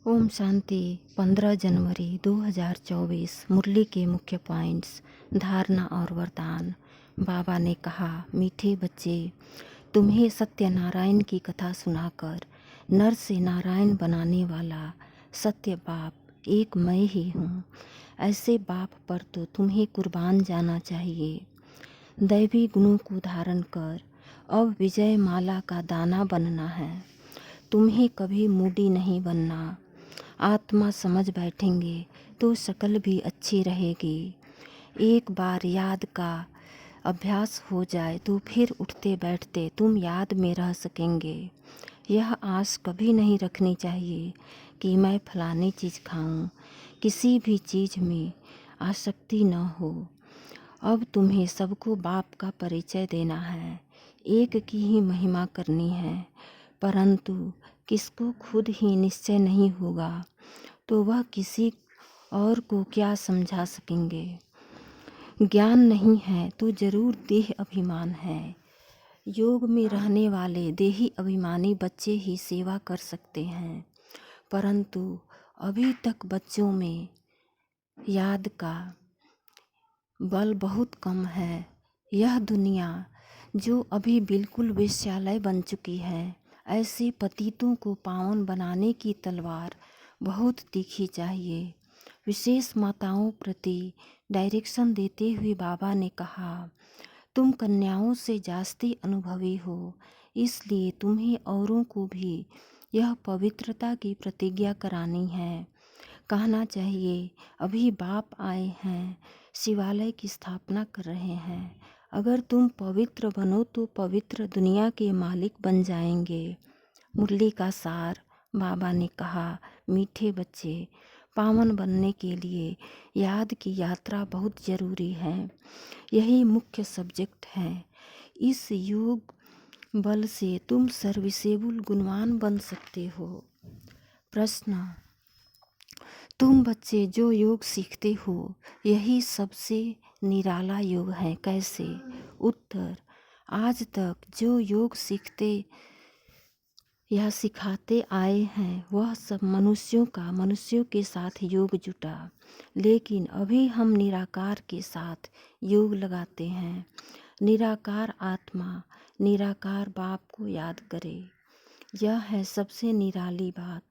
ओम शांति। 15 जनवरी 2024। मुरली के मुख्य पॉइंट्स, धारणा और वरदान। बाबा ने कहा, मीठे बच्चे, तुम्हें सत्यनारायण की कथा सुनाकर नर से नारायण बनाने वाला सत्य बाप एक मैं ही हूँ। ऐसे बाप पर तो तुम्हें कुर्बान जाना चाहिए। दैवी गुणों को धारण कर अब विजय माला का दाना बनना है। तुम्हें कभी मूडी नहीं बनना। आत्मा समझ बैठेंगे तो शकल भी अच्छी रहेगी। एक बार याद का अभ्यास हो जाए तो फिर उठते बैठते तुम याद में रह सकेंगे। यह आस कभी नहीं रखनी चाहिए कि मैं फलानी चीज़ खाऊं। किसी भी चीज़ में आसक्ति न हो। अब तुम्हें सबको बाप का परिचय देना है। एक की ही महिमा करनी है, परंतु किसको खुद ही निश्चय नहीं होगा तो वह किसी और को क्या समझा सकेंगे। ज्ञान नहीं है तो जरूर देह अभिमान है। योग में रहने वाले देही अभिमानी बच्चे ही सेवा कर सकते हैं, परंतु अभी तक बच्चों में याद का बल बहुत कम है। यह दुनिया जो अभी बिल्कुल वेश्यालय बन चुकी है, ऐसे पतितों को पावन बनाने की तलवार बहुत तीखी चाहिए। विशेष माताओं प्रति डायरेक्शन देते हुए बाबा ने कहा, तुम कन्याओं से जास्ती अनुभवी हो, इसलिए तुम्हें औरों को भी यह पवित्रता की प्रतिज्ञा करानी है। कहना चाहिए, अभी बाप आए हैं, शिवालय की स्थापना कर रहे हैं। अगर तुम पवित्र बनो तो पवित्र दुनिया के मालिक बन जाएंगे। मुरली का सार। बाबा ने कहा, मीठे बच्चे, पावन बनने के लिए याद की यात्रा बहुत ज़रूरी है। यही मुख्य सब्जेक्ट है। इस योग बल से तुम सर्विसेबल गुणवान बन सकते हो। प्रश्न, तुम बच्चे जो योग सीखते हो यही सबसे निराला योग है, कैसे? उत्तर, आज तक जो योग सीखते या सिखाते आए हैं वह सब मनुष्यों के साथ योग जुटा, लेकिन अभी हम निराकार के साथ योग लगाते हैं। निराकार आत्मा निराकार बाप को याद करे। यह है सबसे निराली बात।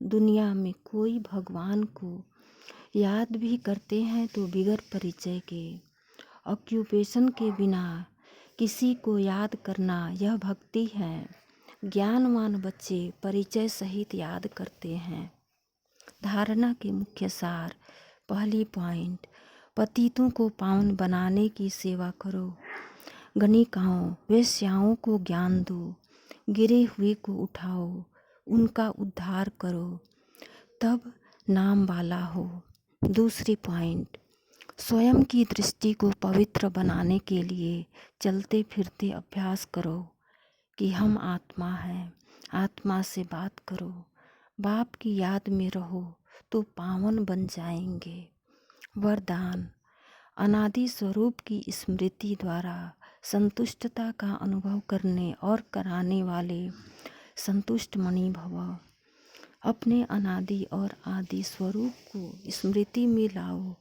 दुनिया में कोई भगवान को याद भी करते हैं तो बिगर परिचय के, ऑक्यूपेशन के बिना किसी को याद करना यह भक्ति है। ज्ञानवान बच्चे परिचय सहित याद करते हैं। धारणा के मुख्य सार। पहली पॉइंट, पतितों को पावन बनाने की सेवा करो। गणिकाओं वेश्याओं को ज्ञान दो। गिरे हुए को उठाओ, उनका उद्धार करो, तब नाम वाला हो। दूसरी पॉइंट, स्वयं की दृष्टि को पवित्र बनाने के लिए चलते फिरते अभ्यास करो कि हम आत्मा हैं। आत्मा से बात करो, बाप की याद में रहो तो पावन बन जाएंगे। वरदान, अनादि स्वरूप की स्मृति द्वारा संतुष्टता का अनुभव करने और कराने वाले संतुष्ट मणि भव। अपने अनादि और आदि स्वरूप को स्मृति में लाओ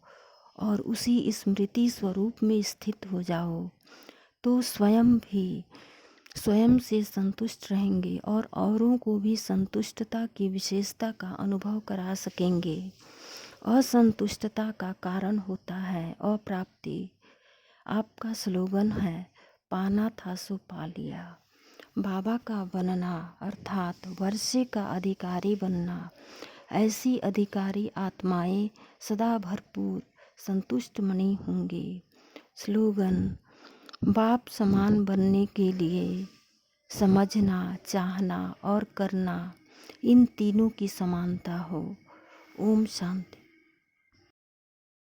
और उसी स्मृति स्वरूप में स्थित हो जाओ तो स्वयं भी स्वयं से संतुष्ट रहेंगे और औरों को भी संतुष्टता की विशेषता का अनुभव करा सकेंगे। असंतुष्टता का कारण होता है अप्राप्ति। आपका स्लोगन है, पाना था सो पा लिया। बाबा का बनना अर्थात वर्षे का अधिकारी बनना। ऐसी अधिकारी आत्माएं सदा भरपूर संतुष्ट मणि होंगी। स्लोगन, बाप समान बनने के लिए समझना, चाहना और करना, इन तीनों की समानता हो। ओम शांति।